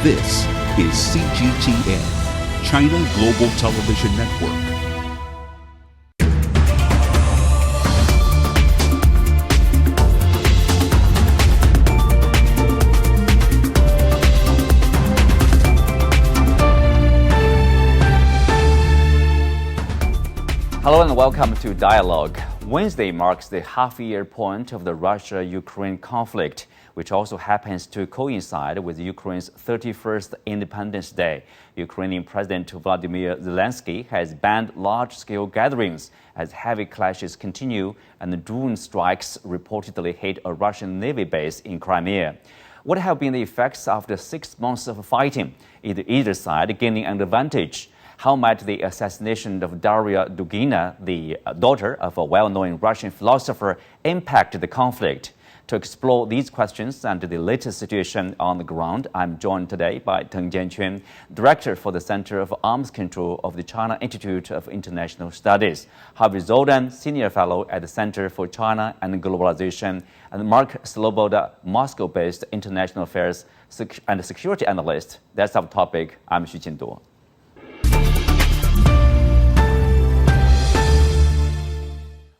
This is CGTN, China Global Television Network. Hello and welcome to Dialogue. Wednesday marks the half-year point of the Russia-Ukraine conflict, which also happens to coincide with Ukraine's 31st Independence Day. Ukrainian President Volodymyr Zelenskyy has banned large-scale gatherings as heavy clashes continue and drone strikes reportedly hit a Russian Navy base in Crimea. What have been the effects after 6 months of fighting, either side gaining an advantage? How might the assassination of Daria Dugina, the daughter of a well-known Russian philosopher, impact the conflict? To explore these questions and the latest situation on the ground, I'm joined today by Teng Jianquan, Director for the Center of Arms Control of the China Institute of International Studies, Harvey Zoldan, Senior Fellow at the Center for China and Globalization, and Mark Sloboda, Moscow-based International Affairs and Security Analyst. That's our topic. I'm Xu Qinduo.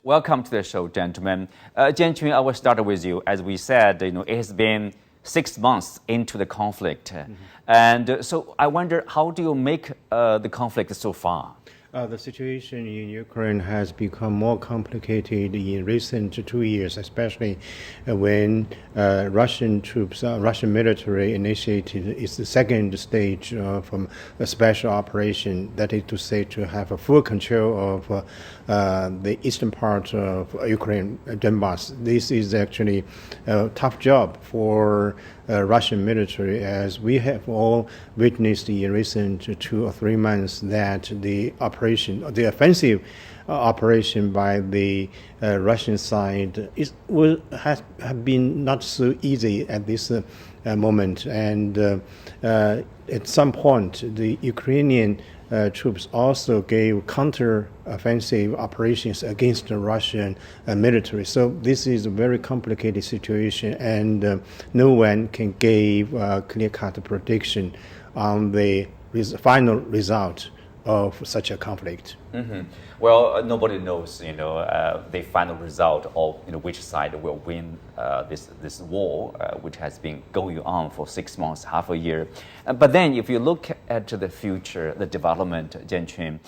Welcome to the show, gentlemen. Jianquan, I will start with you. As we said, it has been 6 months into the conflict. And so I wonder, how do you make the conflict so far? The situation in Ukraine has become more complicated in recent 2 years, especially when Russian troops, Russian military initiated its second stage of a special operation, that is to say, to have a full control of the eastern part of Ukraine, Donbass. This is actually a tough job for Russian military, as we have all witnessed in recent 2 or 3 months that the offensive operation by the Russian side has been not so easy at this moment. And at some point, the Ukrainian troops also gave counter-offensive operations against the Russian military. So this is a very complicated situation, and no one can give a clear-cut prediction on the final result of such a conflict. Well, nobody knows, the final result of which side will win this war, which has been going on for 6 months, half a year. But then, if you look at the future, the development, Jianquan,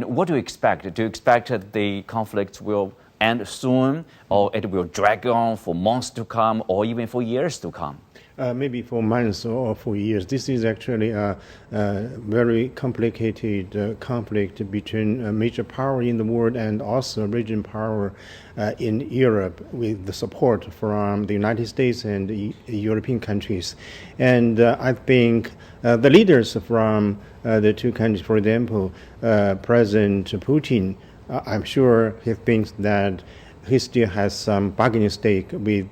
what do you expect? Do you expect that the conflict will end soon, or it will drag on for months to come, or even for years to come? Maybe for months or for years. This is actually a very complicated conflict between a major power in the world and also a regional power in Europe, with the support from the United States and the European countries. And I think the leaders from the two countries, for example, President Putin, I'm sure he thinks that he still has some bargaining stake with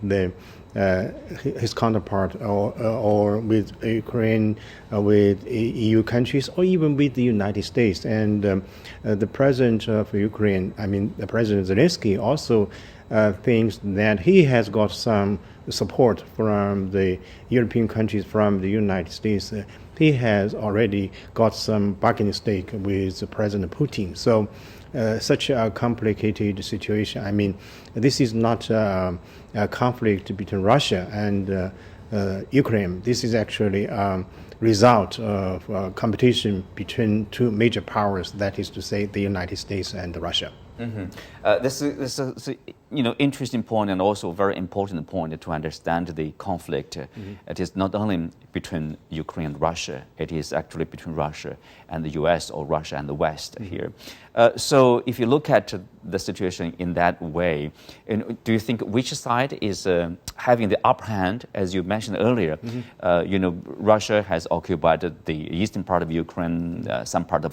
his counterpart or with Ukraine, with EU countries, or even with the United States. And the president of Ukraine, the President Zelenskyy, also thinks that he has got some support from the European countries, from the United States. He has already got some bargaining stake with President Putin. So such a complicated situation. This is not a conflict between Russia and Ukraine. This is actually a result of competition between two major powers, that is to say, the United States and Russia. This is interesting point, and also a very important point to understand the conflict. It is not only between Ukraine and Russia, it is actually between Russia and the US, or Russia and the West here. So if you look at the situation in that way, do you think which side is having the upper hand? As you mentioned earlier, Russia has occupied the eastern part of Ukraine, some part of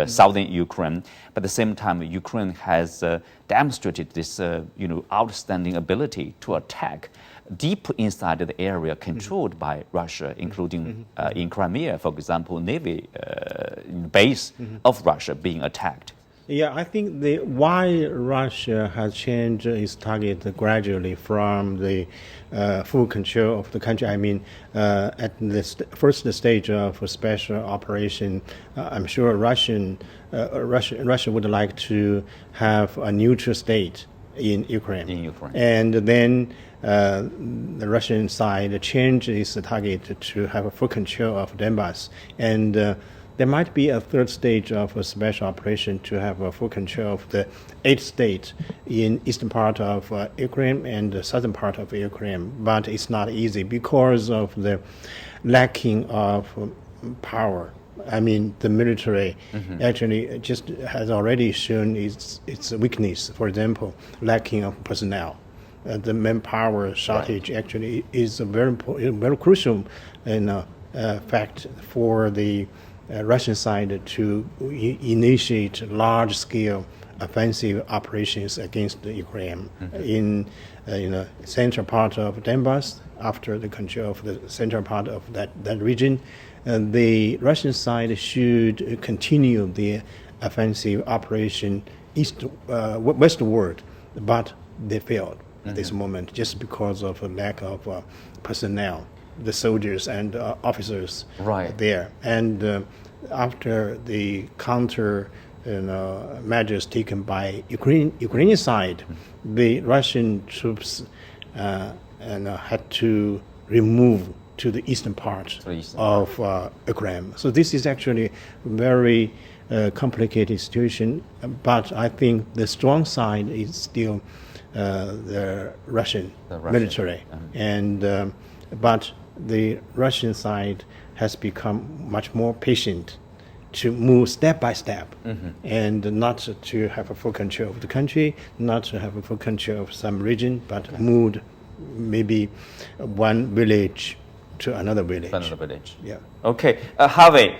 southern Ukraine, but at the same time, Ukraine has demonstrated this outstanding ability to attack deep inside the area controlled by Russia, including in Crimea, for example, Navy base of Russia being attacked. Yeah, I think why Russia has changed its target gradually from the full control of the country. I mean, at the first stage of a special operation, I'm sure Russia would like to have a neutral state in Ukraine. And then the Russian side changed its target to have a full control of Donbass. And there might be a third stage of a special operation to have a full control of the 8 states in eastern part of Ukraine and the southern part of Ukraine. But it's not easy because of the lacking of power. I mean, the military actually just has already shown its weakness. For example, lacking of personnel. The manpower shortage actually is a very crucial fact for the Russian side to initiate large-scale offensive operations against the Ukraine in central part of Donbass. After the control of the central part of that region, the Russian side should continue the offensive operation westward, but they failed at this moment just because of a lack of personnel, the soldiers and officers there. And after the counter measures taken by Ukrainian side, the Russian troops had to remove to the eastern part of Ukraine. So this is actually a very complicated situation, but I think the strong side is still the Russian military. And but the Russian side has become much more patient to move step by step and not to have a full control of the country, not to have a full control of some region, but moved maybe one village to another village. Yeah. Okay, Harvey.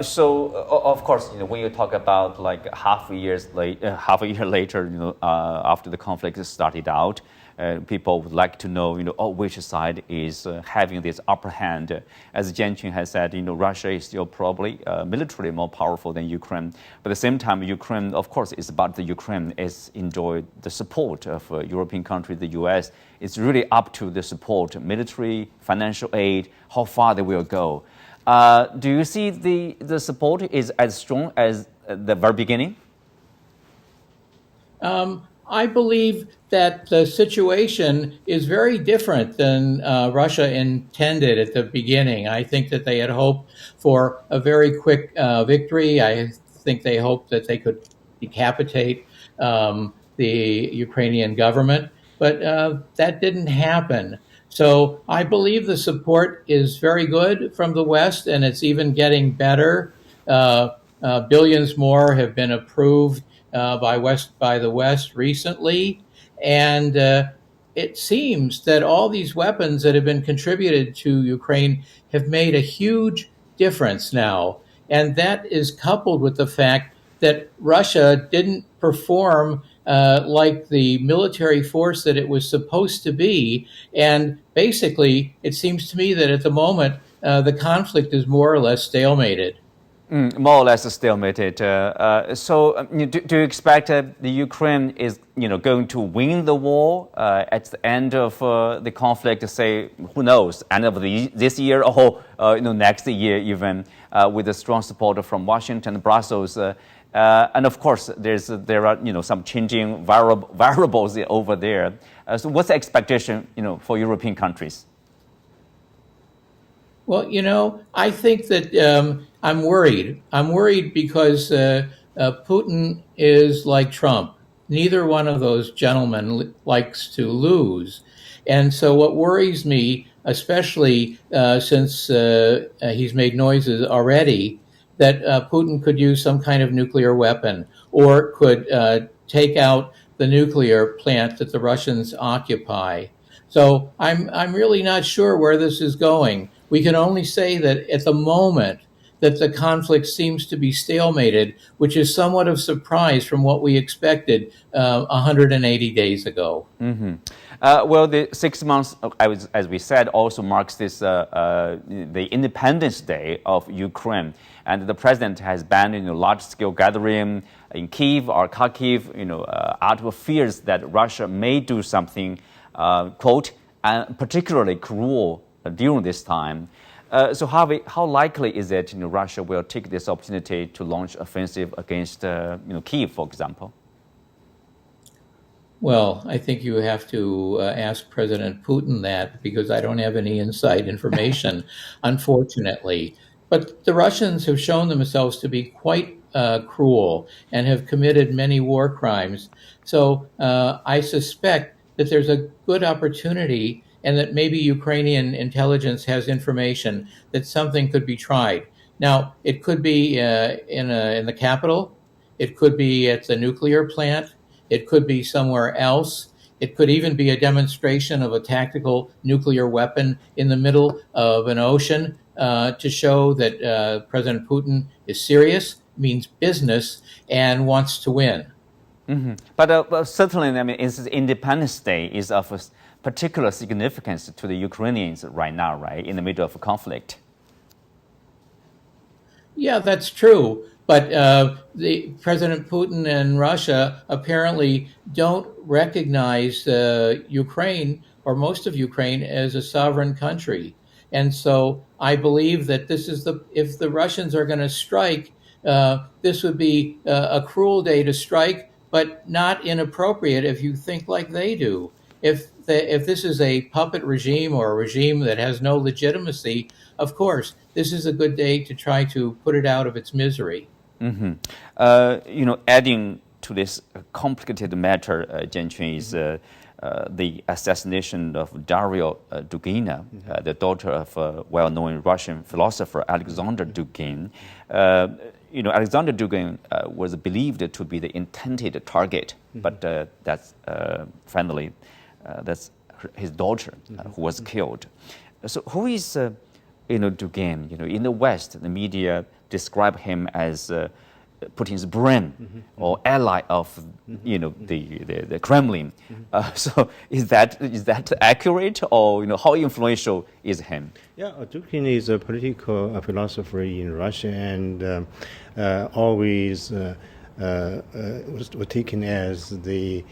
So of course, when you talk about like half a year later, after the conflict started out, people would like to know, which side is having this upper hand. As Jianqun has said, Russia is still probably militarily more powerful than Ukraine. But at the same time, Ukraine, of course, is about the Ukraine is enjoyed the support of European countries, the U.S. It's really up to the support, military, financial aid, how far they will go. Do you see the support is as strong as the very beginning? I believe that the situation is very different than Russia intended at the beginning. I think that they had hoped for a very quick victory. I think they hoped that they could decapitate the Ukrainian government, but that didn't happen. So I believe the support is very good from the West, and it's even getting better. Billions more have been approved by the West recently, and it seems that all these weapons that have been contributed to Ukraine have made a huge difference now, and that is coupled with the fact that Russia didn't perform like the military force that it was supposed to be, and basically it seems to me that at the moment the conflict is more or less stalemated. More or less stalemated. So, do you expect the Ukraine is, going to win the war at the end of the conflict? Say, who knows, end of this year or next year, even with the strong support from Washington, Brussels, and of course there are some changing variables over there. So, what's the expectation for European countries? Well, I think that I'm worried. I'm worried because Putin is like Trump. Neither one of those gentlemen likes to lose. And so what worries me, especially since he's made noises already, that Putin could use some kind of nuclear weapon or could take out the nuclear plant that the Russians occupy. So I'm really not sure where this is going. We can only say that at the moment, that the conflict seems to be stalemated, which is somewhat of a surprise from what we expected 180 days ago. Well, the 6 months, as we said, also marks this the Independence Day of Ukraine, and the president has banned large-scale gathering in Kyiv or Kharkiv, out of fears that Russia may do something, quote, particularly cruel during this time. So how likely is it Russia will take this opportunity to launch offensive against Kyiv, for example? Well, I think you have to ask President Putin that, because I don't have any inside information, unfortunately. But the Russians have shown themselves to be quite cruel and have committed many war crimes. So I suspect that there's a good opportunity, and that maybe Ukrainian intelligence has information that something could be tried. Now, it could be in the capital. It could be at the nuclear plant. It could be somewhere else. It could even be a demonstration of a tactical nuclear weapon in the middle of an ocean to show that President Putin is serious, means business, and wants to win. But certainly, it's Independence Day is of a particular significance to the Ukrainians right now, right, in the middle of a conflict. Yeah, that's true. But the President Putin and Russia apparently don't recognize Ukraine, or most of Ukraine, as a sovereign country. And so I believe that if the Russians are going to strike, this would be a cruel day to strike, but not inappropriate if you think like they do. If this is a puppet regime or a regime that has no legitimacy, of course, this is a good day to try to put it out of its misery. Adding to this complicated matter, Jianqun, is the assassination of Daria Dugina, the daughter of a well-known Russian philosopher, Alexander Dugin. Alexander Dugin was believed to be the intended target, but that's finally that's his daughter who was killed. So who is Dugin? In the West, the media describe him as Putin's brain or ally of the Kremlin. So is that accurate, or how influential is him? Yeah, Dugin is a political philosopher in Russia, and always was taken as the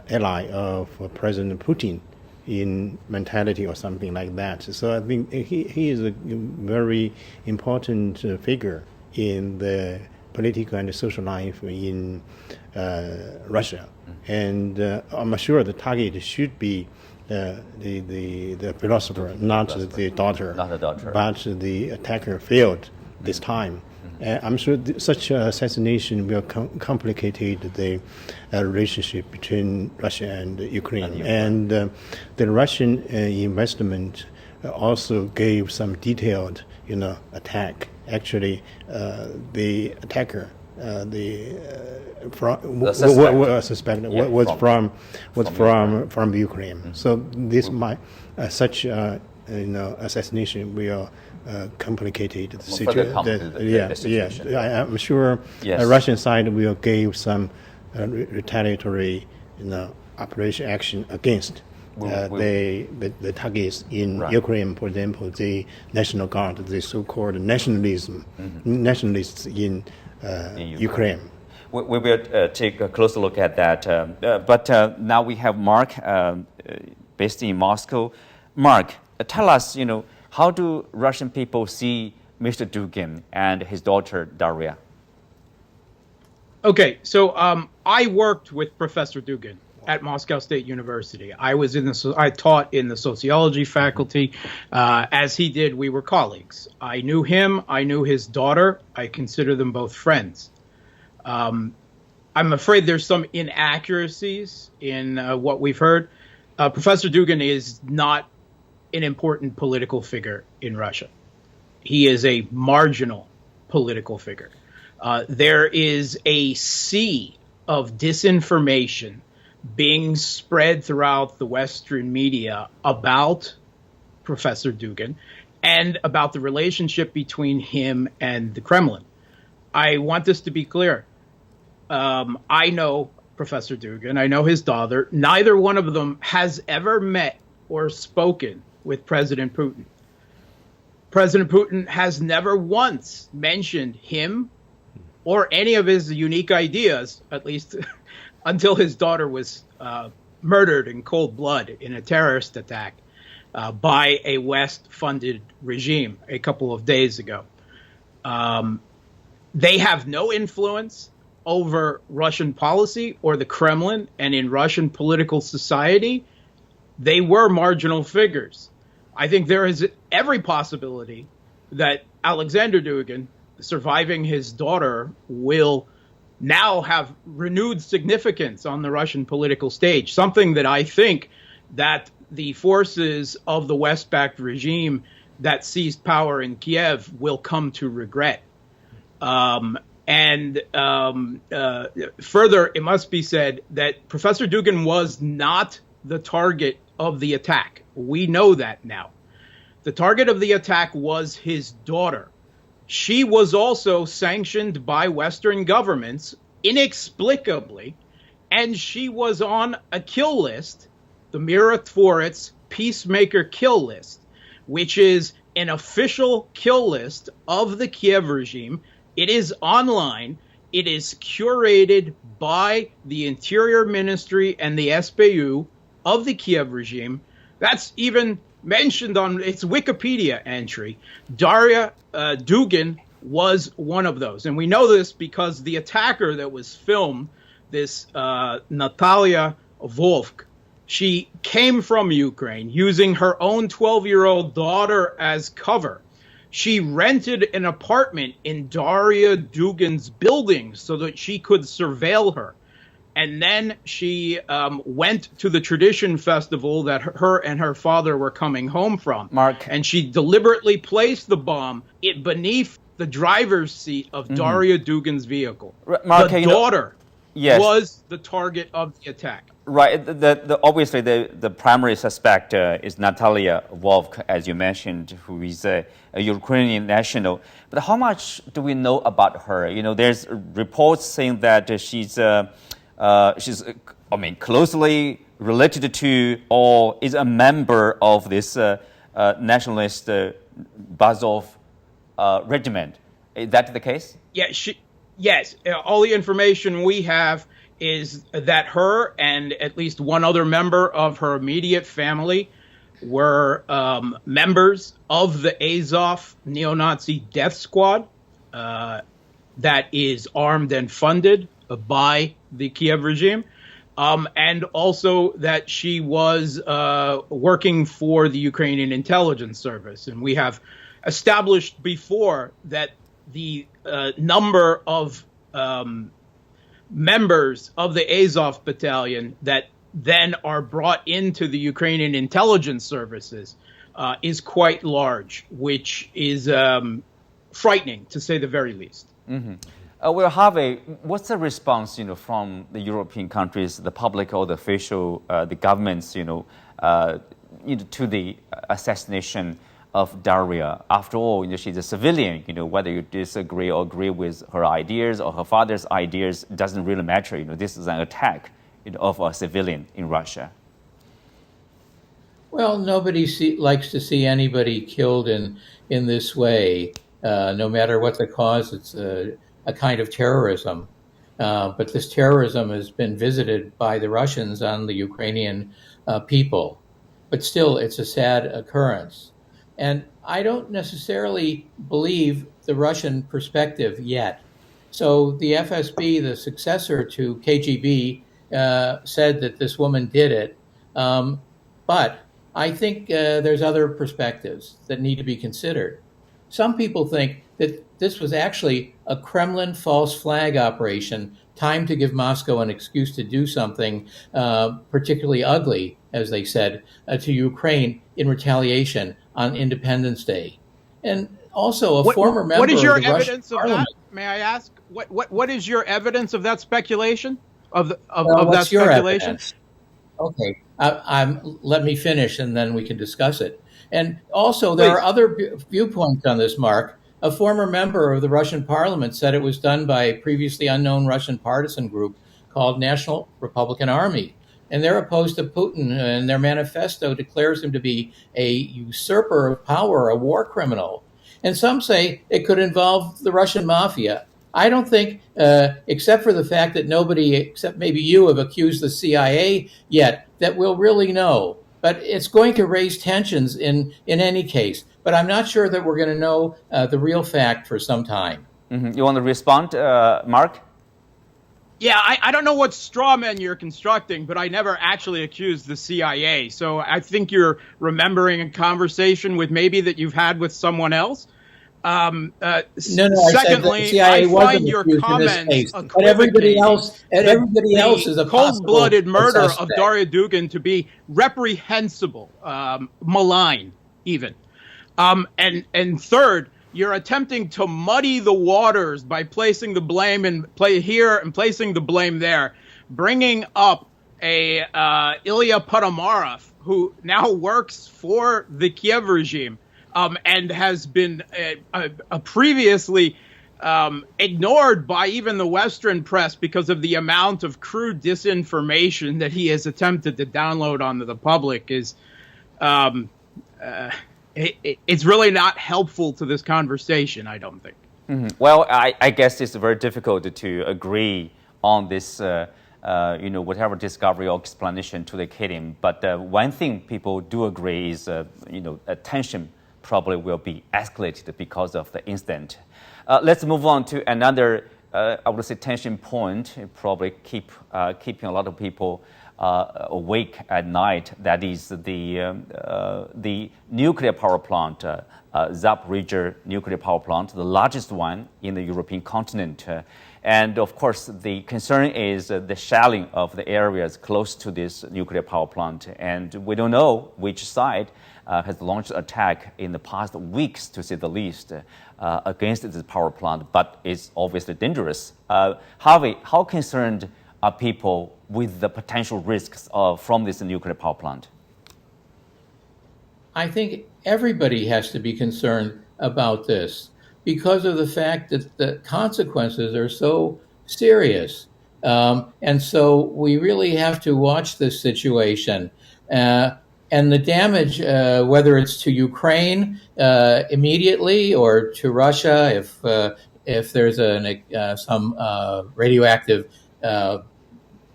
ally of President Putin in mentality or something like that. So I think he is a very important figure in the political and social life in Russia. And I'm sure the target should be the philosopher, not the daughter. Not the daughter. But the attacker failed this time. I'm sure such assassination will complicate the relationship between Russia and Ukraine. And the Russian investment also gave some detailed, attack. Actually, the attacker, suspect was from Ukraine. So this might such assassination will complicated the situation. I'm sure the Russian side will give some retaliatory, operation action against the targets in Ukraine. For example, the National Guard, the so-called nationalists in Ukraine. We will take a closer look at that. But now we have Mark, based in Moscow. Mark, tell us, how do Russian people see Mr. Dugin and his daughter Daria? Okay, so I worked with Professor Dugin at Moscow State University. I taught in the sociology faculty. As he did, we were colleagues. I knew him. I knew his daughter. I consider them both friends. I'm afraid there's some inaccuracies in what we've heard. Professor Dugin is not an important political figure in Russia. He is a marginal political figure. There is a sea of disinformation being spread throughout the Western media about Professor Dugin, and about the relationship between him and the Kremlin. I want this to be clear. I know Professor Dugin. I know his daughter. Neither one of them has ever met or spoken with President Putin. President Putin has never once mentioned him or any of his unique ideas, at least until his daughter was murdered in cold blood in a terrorist attack by a West-funded regime a couple of days ago. They have no influence over Russian policy or the Kremlin, and in Russian political society, they were marginal figures. I think there is every possibility that Alexander Dugin, surviving his daughter, will now have renewed significance on the Russian political stage, something that I think that the forces of the West-backed regime that seized power in Kiev will come to regret. Further, it must be said that Professor Dugin was not the target of the attack. We know that now. The target of the attack was his daughter. She was also sanctioned by Western governments inexplicably, and she was on a kill list, the Mirotvorets Peacemaker kill list, which is an official kill list of the Kiev regime. It is online. It is curated by the Interior Ministry and the SBU of the Kiev regime. That's even mentioned on its Wikipedia entry. Daria Dugin was one of those. And we know this because the attacker that was filmed, this Natalia Volk, she came from Ukraine using her own 12-year-old daughter as cover. She rented an apartment in Daria Dugin's building so that she could surveil her. And then she went to the Tradition Festival that her and her father were coming home from. Mark. And she deliberately placed the bomb beneath the driver's seat of Daria Dugin's vehicle. Mark, the daughter yes. was the target of the attack. Right. Obviously, the primary suspect is Natalia Volk, as you mentioned, who is a Ukrainian national. But how much do we know about her? You know, there's reports saying that she's closely related to or is a member of this nationalist Bazov regiment. Is that the case? Yeah. Yes. All the information we have is that her and at least one other member of her immediate family were members of the Azov neo-Nazi death squad that is armed and funded by the Kiev regime, and also that she was working for the Ukrainian intelligence service. And we have established before that the number of members of the Azov battalion that then are brought into the Ukrainian intelligence services is quite large, which is frightening, to say the very least. Mm-hmm. Well, Harvey, what's the response, from the European countries, the public or the official, the governments, to the assassination of Daria? After all, she's a civilian. Whether you disagree or agree with her ideas or her father's ideas doesn't really matter. This is an attack of a civilian in Russia. Well, nobody likes to see anybody killed in this way, no matter what the cause. It's a kind of terrorism. But this terrorism has been visited by the Russians on the Ukrainian people. But still, it's a sad occurrence. And I don't necessarily believe the Russian perspective yet. So the FSB, the successor to KGB, said that this woman did it. But I think there's other perspectives that need to be considered. Some people think that this was actually a Kremlin false flag operation, timed to give Moscow an excuse to do something particularly ugly, as they said, to Ukraine in retaliation on Independence Day. And also former member what is your of the Russian evidence of Parliament. that? May I ask? What is your evidence of that speculation? Of that What's your speculation? evidence? Okay, let me finish and then we can discuss it. And also, there are other viewpoints on this, Mark. A former member of the Russian parliament said it was done by a previously unknown Russian partisan group called National Republican Army. And they're opposed to Putin, and their manifesto declares him to be a usurper of power, a war criminal. And some say it could involve the Russian mafia. I don't think, except for the fact that nobody, except maybe you, have accused the CIA yet, that we'll really know. But it's going to raise tensions in any case. But I'm not sure that we're going to know the real fact for some time. Mm-hmm. You want to respond, Mark? Yeah, I don't know what straw man you're constructing, but I never actually accused the CIA. So I think you're remembering a conversation with maybe that you've had with someone else. No. Secondly, I find your comments but everybody else is a cold-blooded murder of Daria Dugina to be reprehensible, malign, even. And third, you're attempting to muddy the waters by placing the blame here and placing the blame there, bringing up a Ilya Ponomarev, who now works for the Kiev regime. And has been previously ignored by even the Western press because of the amount of crude disinformation that he has attempted to download onto the public. It's really not helpful to this conversation, I don't think. Mm-hmm. Well, I guess it's very difficult to agree on this, whatever discovery or explanation to the killing. But one thing people do agree is, attention probably will be escalated because of the incident. Let's move on to another, I would say, tension point. Probably keeping a lot of people awake at night. That is the nuclear power plant, Zaporizhzhia nuclear power plant, the largest one in the European continent. And of course, the concern is the shelling of the areas close to this nuclear power plant. And we don't know which side has launched an attack in the past weeks, to say the least, against this power plant, but it's obviously dangerous. Harvey, how concerned are people with the potential risks from this nuclear power plant? I think everybody has to be concerned about this because of the fact that the consequences are so serious. And so we really have to watch this situation. And the damage, whether it's to Ukraine immediately or to Russia, if there's some radioactive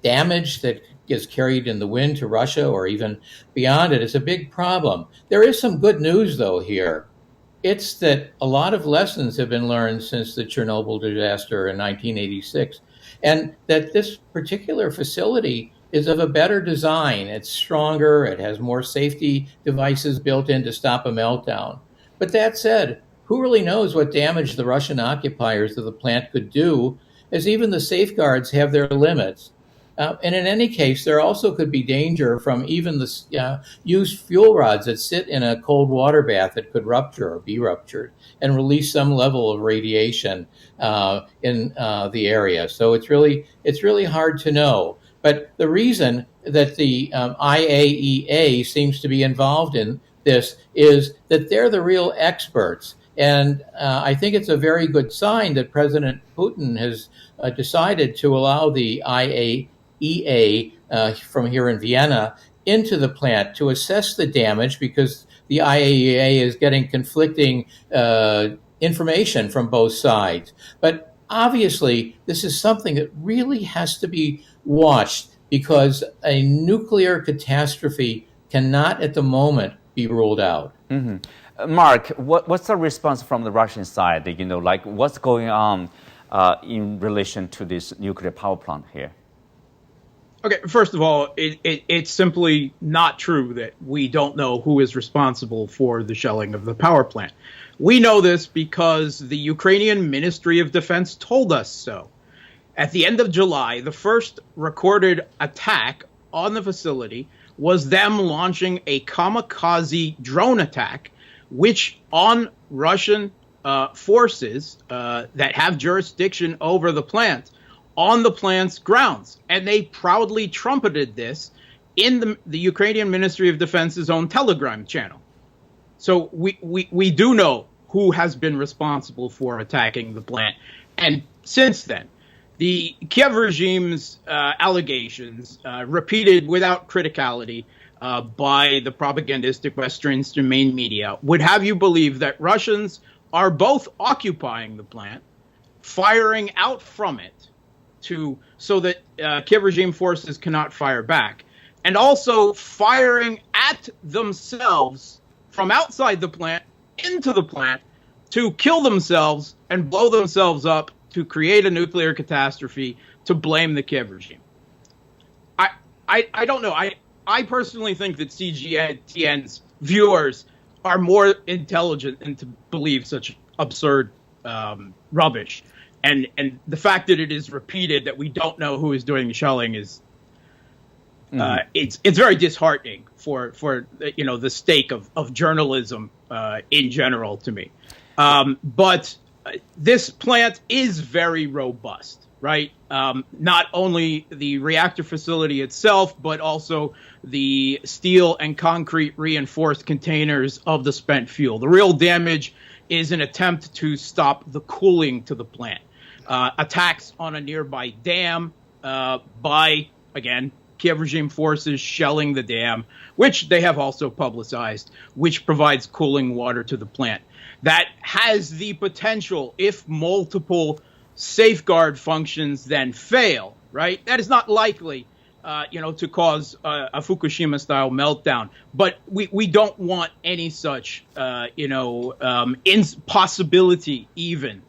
damage that gets carried in the wind to Russia or even beyond it, is a big problem. There is some good news, though, here. It's that a lot of lessons have been learned since the Chernobyl disaster in 1986, and that this particular facility is of a better design. It's stronger. It has more safety devices built in to stop a meltdown. But that said, who really knows what damage the Russian occupiers of the plant could do, as even the safeguards have their limits. And in any case, there also could be danger from even the used fuel rods that sit in a cold water bath that could rupture or be ruptured and release some level of radiation in the area. So it's really hard to know. But the reason that the IAEA seems to be involved in this is that they're the real experts. And I think it's a very good sign that President Putin has decided to allow the IAEA from here in Vienna into the plant to assess the damage, because the IAEA is getting conflicting information from both sides. But obviously, this is something that really has to be watched, because a nuclear catastrophe cannot at the moment be ruled out. Mm-hmm. Mark, what's the response from the Russian side? What's going on in relation to this nuclear power plant here? Okay, first of all, it's simply not true that we don't know who is responsible for the shelling of the power plant. We know this because the Ukrainian Ministry of Defense told us so. At the end of July, the first recorded attack on the facility was them launching a kamikaze drone attack, which on Russian forces that have jurisdiction over the plant, on the plant's grounds. And they proudly trumpeted this in the Ukrainian Ministry of Defense's own Telegram channel. So we do know who has been responsible for attacking the plant. And since then, the Kiev regime's allegations, repeated without criticality by the propagandistic Western main media, would have you believe that Russians are both occupying the plant, firing out from it so that Kiev regime forces cannot fire back, and also firing at themselves from outside the plant into the plant to kill themselves and blow themselves up to create a nuclear catastrophe to blame the Kiev regime. I don't know. I personally think that CGTN's viewers are more intelligent than to believe such absurd rubbish. And the fact that it is repeated that we don't know who is doing the shelling is it's very disheartening for the stake of journalism in general to me. But this plant is very robust, right? Not only the reactor facility itself, but also the steel and concrete reinforced containers of the spent fuel. The real damage is an attempt to stop the cooling to the plant. Attacks on a nearby dam by, again, Kiev regime forces shelling the dam, which they have also publicized, which provides cooling water to the plant. That has the potential, if multiple safeguard functions then fail, right? That is not likely, to cause a Fukushima-style meltdown. But we don't want any such, possibility even,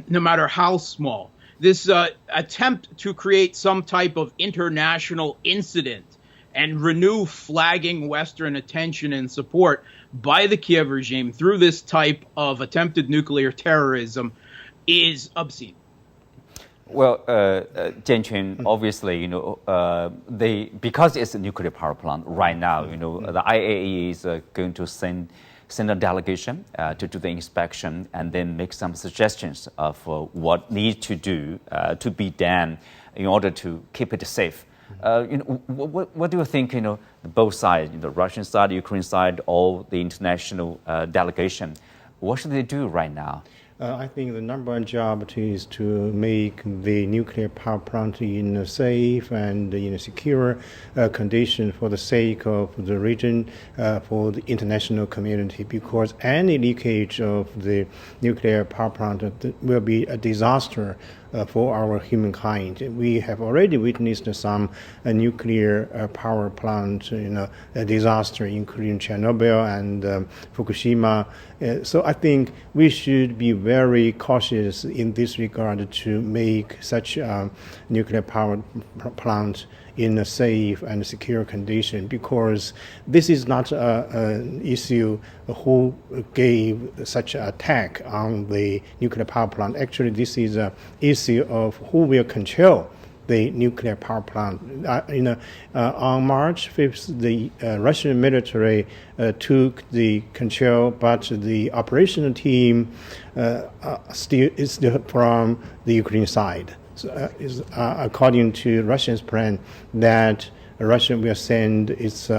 no matter how small. This attempt to create some type of international incident and renew flagging Western attention and support by the Kiev regime through this type of attempted nuclear terrorism is obscene. Well, Jianqun, obviously, because it's a nuclear power plant right now, the IAEA is going to send a delegation to do the inspection and then make some suggestions of what needs to do to be done in order to keep it safe. What do you think, both sides, the Russian side, the Ukrainian side, or the international delegation, what should they do right now? I think the number one job is to make the nuclear power plant in a safe and in a secure condition for the sake of the region, for the international community, because any leakage of the nuclear power plant will be a disaster for our humankind. We have already witnessed some nuclear power plant a disaster, including Chernobyl and Fukushima. So I think we should be very cautious in this regard to make such a nuclear power plant in a safe and secure condition, because this is not an issue who gave such an attack on the nuclear power plant. Actually, this is an issue of who will control the nuclear power plant. On March 5th, the Russian military took the control, but the operational team is still from the Ukrainian side. So, according to Russia's plan, that Russia will send its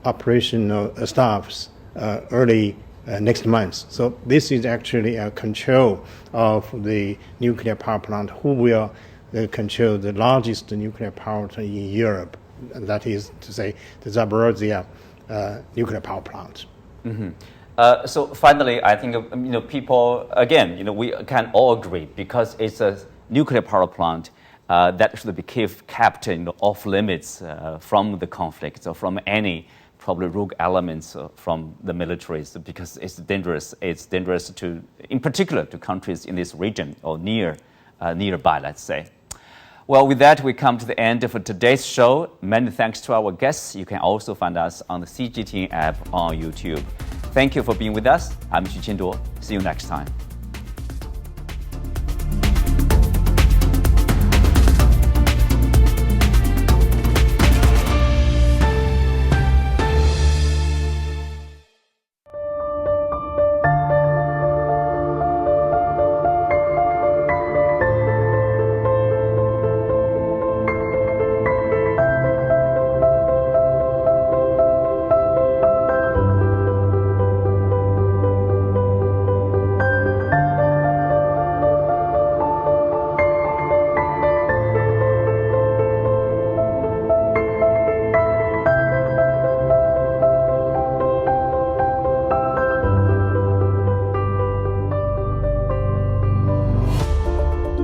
operational staffs early next month. So this is actually a control of the nuclear power plant. Who will control the largest nuclear power plant in Europe? That is to say, the Zaporizhzhia nuclear power plant. Mm-hmm. So finally, I think people again, we can all agree, because it's a nuclear power plant that should be kept off limits from the conflict or from any probably rogue elements from the militaries, because it's dangerous. It's dangerous in particular to countries in this region or nearby, let's say. Well, with that, we come to the end of today's show. Many thanks to our guests. You can also find us on the CGTN app on YouTube. Thank you for being with us. I'm Xu Qinduo. See you next time.